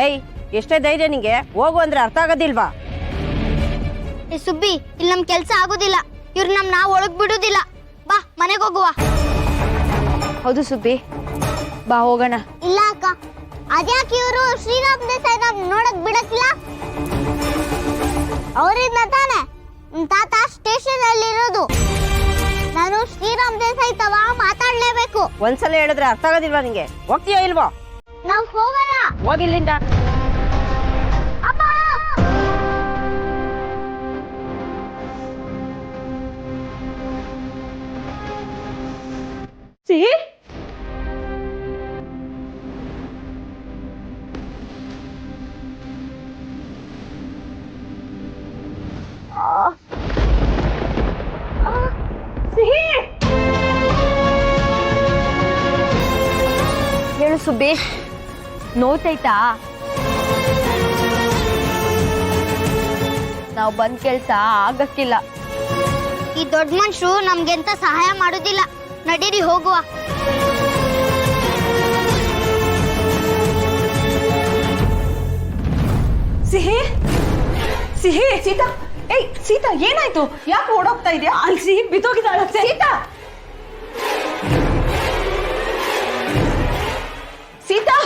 ಏಯ್ ಎಷ್ಟೇ ಧೈರ್ಯ ನಿಂಗೆ, ಹೋಗು ಅಂದ್ರೆ ಅರ್ಥ ಆಗೋದಿಲ್ವಾ? ಏ ಸುಬ್ಬಿ, ಇಲ್ಲಿ ನಮ್ ಕೆಲ್ಸ ಆಗೋದಿಲ್ಲ. ಇವ್ರು ನಮ್ನ ಒಳಗ್ ಬಿಡುದಿಲ್ಲ. ಬಾ ಮನೆಗೆ ಹೋಗುವ. ಹೌದು ಸುಬ್ಬಿ, ಬಾ ಹೋಗೋಣ. ಇಲ್ಲ ಅಕ್ಕ, ಅದ್ಯಾಕೆ ಇವರು ಶ್ರೀರಾಮ್ ದೇಸಾಯಿ ನೋಡಕ್ ಬಿಡಕ್ಕಿಲ್ಲ? ಅವರಿಂದ ತಾನೆ ತಾತ ಸ್ಟೇಷನ್ ಅಲ್ಲಿ ಇರೋದು. ನಾನು ಶ್ರೀರಾಮ್ ದೇಸಾಯಿ ತವ ಮಾತಾಡ್ಲೇಬೇಕು. ಒಂದ್ಸಲ ಹೇಳಿದ್ರೆ ಅರ್ಥ ಆಗೋದಿಲ್ವಾ ನಿಂಗೆ? ಹೋಗ್ತೀಯೋ ಇಲ್ವೋ? ನಾವ್ ಹೋಗೋಣ. ಹೋಗಿಲ್ಲಿಂದ. ಅಪ್ಪ ಸಿಹಿ, ಹೇಳು ಸುಬ್ಬಿ, ನೋಯ್ತೈತಾ? ನಾವು ಬಂದ್ ಕೆಲ್ಸ ಆಗಕ್ಕಿಲ್ಲ. ಈ ದೊಡ್ಡ ಮನುಷ್ಯರು ನಮ್ಗೆಂತ ಸಹಾಯ ಮಾಡುದಿಲ್ಲ. ನಡೀರಿ ಹೋಗುವ. ಸಿಹಿ, ಸಿಹಿ, ಸೀತಾ, ಏಯ್ ಸೀತಾ, ಏನಾಯ್ತು? ಯಾಕೆ ಓಡೋಗ್ತಾ ಇದೆಯಾ? ಅಲ್ಲಿ ಸಿಹಿ ಬಿದ್ದೋಗಿದ್ದಾಳೆ. ಸೀತಾ, ಸೀತಾ,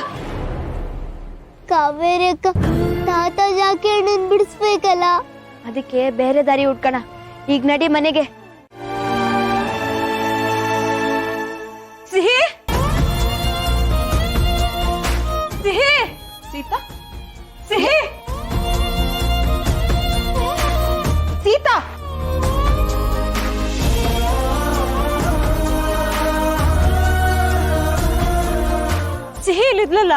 ಕಾವೇರಿ ಅಕ್ಕ, ತಾತ ಜಾಕೆ ಹಣ್ಣನ್ ಬಿಡಿಸ್ಬೇಕಲ್ಲ. ಅದಕ್ಕೆ ಬೇರೆ ದಾರಿ ಹುಡ್ಕೋಣ. ಈಗ ನಡಿ ಮನೆಗೆ. ಸಿಹಿ, ಸಿಹಿ, ಸೀತಾ, ಸಿಹಿ, ಸೀತಾ, ಸಿಹಿ ಇಲ್ಲಿದ್ಲಲ್ಲ.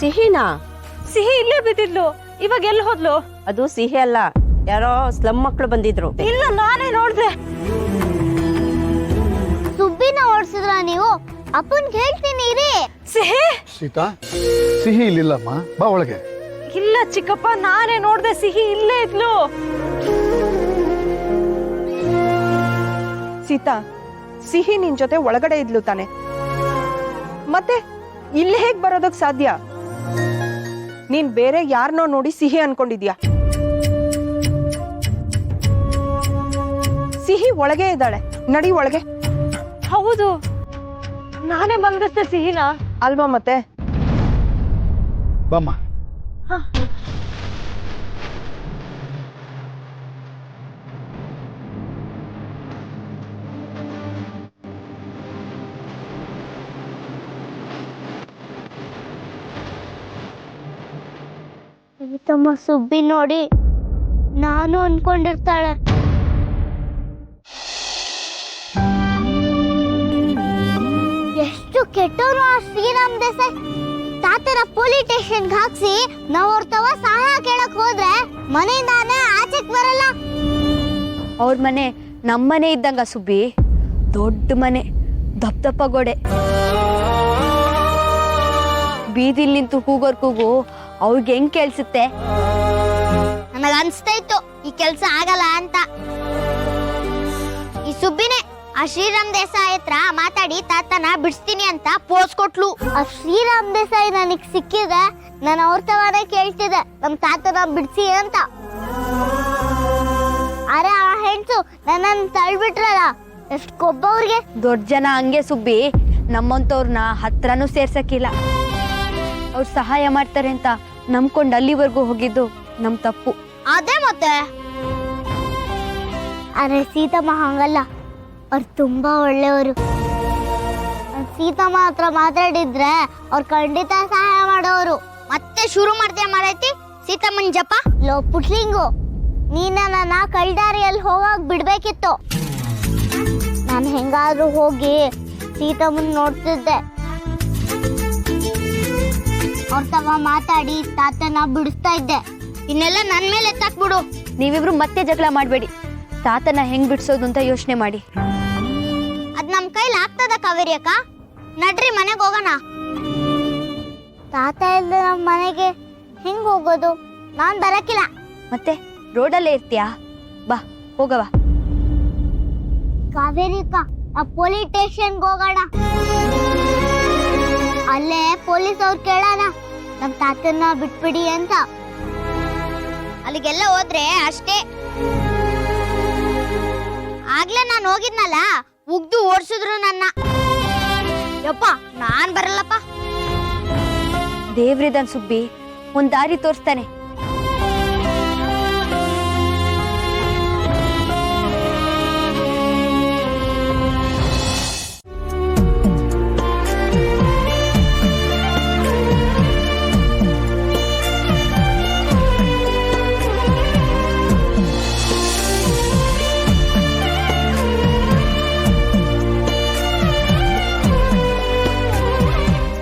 ಸಿಹಿನಾ? ಸಿಹಿ ಇಲ್ಲೇ ಬಿದ್ದಿದ್ಲು. ಇವಾಗ ಎಲ್ಲಿ ಹೋದ್ಲು? ಅದು ಸಿಹಿ ಅಲ್ಲ, ಯಾರೋ ಸ್ಲಮ್ ಮಕ್ಕಳು ಬಂದಿದ್ರು. ಇಲ್ಲ, ನಾನೇ ನೋಡ್ದೆ. ಸುಬ್ಬಿನ ಓಡಿಸಿದ್ರ ನೀವು? ಅಪ್ಪನ್ ಹೇಳ್ತೀನಿ ಇರಿ. ಸಿಹಿ, ಸೀತಾ, ಸಿಹಿ ಇಲ್ಲಿಲ್ಲಮ್ಮ, ಬಾ ಒಳಗೆ. ಇಲ್ಲ ಚಿಕ್ಕಪ್ಪ, ನಾನೇ ನೋಡ್ದೆ. ಸಿಹಿ ಇಲ್ಲೇ ಇದ್ಲು. ಸೀತಾ, ಸಿಹಿ ನಿನ್ ಜೊತೆ ಒಳಗಡೆ ಇದ್ಲು ತಾನೆ, ಮತ್ತೆ ಇಲ್ಲಿ ಹೇಗ್ ಬರೋದಕ್ ಸಾಧ್ಯ? ನೀನ್ ಬೇರೆ ಯಾರನ್ನೋ ನೋಡಿ ಸಿಹಿ ಅನ್ಕೊಂಡಿದ್ಯಾ? ಸಿಹಿ ಒಳಗೆ ಇದ್ದಾಳೆ, ನಡಿ ಒಳಗೆ. ಹೌದು, ನಾನೇ ಮಲ್ಗಸ್ತೆ ಸಿಹಿನ. ಅಲ್ವಾ ಮತ್ತೆ? ಬಮ್ಮ. ತಮ್ಮ ಸುಬ್ಬಿ ನೋಡಿ ನಾನು ಅನ್ಕೊಂಡಿರ್ತಾಳೆ. ಎಷ್ಟು ಕೆಟ್ಟವರು ಆ ಶ್ರೀರಾಮ್ ದೇಸಾಯಿ. ತಾತರ ಪೊಲೀಸ್ ಸ್ಟೇಷನ್ಗೆ ಹಾಕ್ಸಿ ನಾವ್ ಅವ್ರ ಸಹಾಯ ಕೇಳಕ್ ಹೋದ್ರೆ ಮನೆಯಿಂದಾನೆ ಆಚೆಕ್ ಬರಲ್ಲ. ಅವ್ರ ಮನೆ ನಮ್ಮನೆ ಇದ್ದಂಗ ಸುಬ್ಬಿ. ದೊಡ್ಡ ಮನೆ, ದಪ್ಪ ದಪ್ಪ ಗೋಡೆ. ಬೀದಿಲ್ ನಿಂತು ಕೂಗೋರ್ ಕೂಗು ಅವ್ರಿಗೆ ಹೆಂಗ್ ಕೇಳ್ಸುತ್ತೆ? ನನಗ ಅನ್ಸ್ತಾ ಇತ್ತು ಈ ಕೆಲ್ಸ ಆಗಲ್ಲ ಅಂತ. ಈ ಸುಬ್ಬಿನೇ ಆ ಶ್ರೀರಾಮ್ ದೇಸಾಯಿ ಹತ್ರ ಮಾತಾಡಿ ತಾತನ ಬಿಡಿಸ್ತೀನಿ ಅಂತ ಪೋಸ್ ಕೊಟ್ಲು. ಆ ಶ್ರೀರಾಮ್ ದೇಸಾಯಿ ನನಗ್ ಸಿಕ್ಕಿದೆ, ನಾನು ಅವ್ರ ತವನೇ ಕೇಳ್ತಿದ್ದೆ ನಮ್ ತಾತನ ಬಿಡಿಸಿ ಅಂತ. ಅರೆ ಆ ಹೆಣ್ಸು ನನ್ನನ್ನು ತಳ್ಬಿಟ್ರಲ್ಲ, ಎಷ್ಟು ಕೊಬ್ಬವ್ರಿಗೆ. ದೊಡ್ಡ ಜನ ಹಂಗೆ ಸುಬ್ಬಿ, ನಮ್ಮಂತವ್ರನ್ನ ಹತ್ರನೂ ಸೇರ್ಸಕ್ಕಿಲ್ಲ. ಅವ್ರು ಸಹಾಯ ಮಾಡ್ತಾರೆ ಅಂತ ನಂಬ್ಕೊಂಡು ಅಲ್ಲಿವರೆಗೂ ಹೋಗಿದ್ದು ನಮ್ ತಪ್ಪು. ಅದೇ ಮತ್ತೆ. ಅರೆ ಸೀತಮ್ಮ ಹಂಗಲ್ಲ, ಅವ್ರು ತುಂಬಾ ಒಳ್ಳೆಯವರು. ಸೀತಮ್ಮ ಹತ್ರ ಮಾತಾಡಿದ್ರೆ ಅವ್ರು ಖಂಡಿತ ಸಹಾಯ ಮಾಡೋರು. ಮತ್ತೆ ಶುರು ಮಾಡ್ದೆ ಮಾರೈತಿ ಸೀತಮ್ಮನ್ ಜಪ. ಲೋ ಪುಟ್ಲಿಂಗು, ನೀನ ನನ್ನ ಕೈದಾರಿಯಲ್ಲಿ ಹೋಗಾಕ್ ಬಿಡ್ಬೇಕಿತ್ತು. ನಾನು ಹೆಂಗಾದ್ರೂ ಹೋಗಿ ಸೀತಮ್ಮನ್ ನೋಡ್ತಿದ್ದೆ. ಅವ್ರ ತವ ಮಾತಾಡಿ ತಾತನ ಬಿಡಿಸ್ತಾ ಇದ್ದೆ. ಇನ್ನೆಲ್ಲ ನನ್ ಮೇಲೆ ಎತ್ತಾಕ್ಬಿಡು. ನೀವಿಬ್ರು ಮತ್ತೆ ಜಗಳ ಮಾಡ್ಬೇಡಿ. ತಾತನ ಹೆಂಗ್ ಬಿಡ್ಸೋದು ಅಂತ ಯೋಚನೆ ಮಾಡಿ. ಅದ್ ನಮ್ ಕೈಲಿ ಆಗ್ತದ ಕಾವೇರಿ ಅಕ್ಕ? ನಡ್ರಿ ಮನೆಗೆ ಹೋಗೋಣ. ತಾತ ಇಲ್ದ ನಮ್ ಮನೆಗೆ ಹೆಂಗ್ ಹೋಗೋದು? ನಾನ್ ಬರಕಿಲ್ಲ. ಮತ್ತೆ ರೋಡಲ್ಲೇ ಇರ್ತೀಯಾ? ಬಾ ಹೋಗವ. ಕಾವೇರಿ ಅಕ್ಕ, ಆ ಪೊಲೀಸ್ ಸ್ಟೇಷನ್ಗೆ ಹೋಗೋಣ. ಅಲ್ಲೇ ಪೊಲೀಸ್ ಅವ್ರು ಕೇಳೋಣ ನಮ್ ತಾತನ್ನ ಬಿಟ್ಬಿಡಿ ಅಂತ. ಅಲ್ಲಿಗೆಲ್ಲ ಹೋದ್ರೆ ಅಷ್ಟೇ. ಆಗ್ಲೇ ನಾನು ಹೋಗಿದ್ನಲ್ಲ, ಉಗ್ದು ಓಡಿಸಿದ್ರು ನನ್ನ. ಯಪ್ಪ, ನಾನ್ ಬರಲ್ಲಪ್ಪ. ದೇವ್ರಿದನ್ ಸುಬ್ಬಿ, ಒಂದ್ ದಾರಿ ತೋರಿಸ್ತಾನೆ.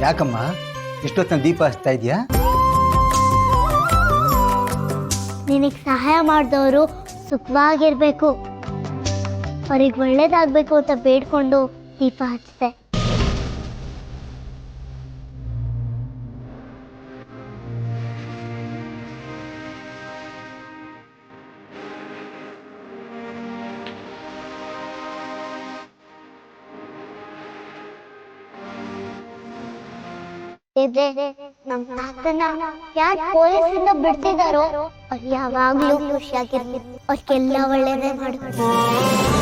ಯಾಕಮ್ಮ ಇಷ್ಟೊತ್ತಿನ ದೀಪ ಹಚ್ತಾ ಇದೆಯಾ? ನಿನಗ್ ಸಹಾಯ ಮಾಡಿದವರು ಸುಖವಾಗಿರ್ಬೇಕು, ಅವ್ರಿಗೆ ಒಳ್ಳೇದಾಗ್ಬೇಕು ಅಂತ ಬೇಡ್ಕೊಂಡು ದೀಪ ಹಚ್ಚಿದೆ. ನಮ್ ತಾತನ ಯಾರ್ ಪೊಲೀಸಿಂದ ಬಿಡ್ತಿದಾರೋ ಅವ್ರು ಯಾವಾಗ್ಲೂ ಖುಷಿಯಾಗಿರ್ಲಿ, ಅವ್ರಿಗೆಲ್ಲ ಒಳ್ಳೇದೇ ಮಾಡ್ತಾರೆ.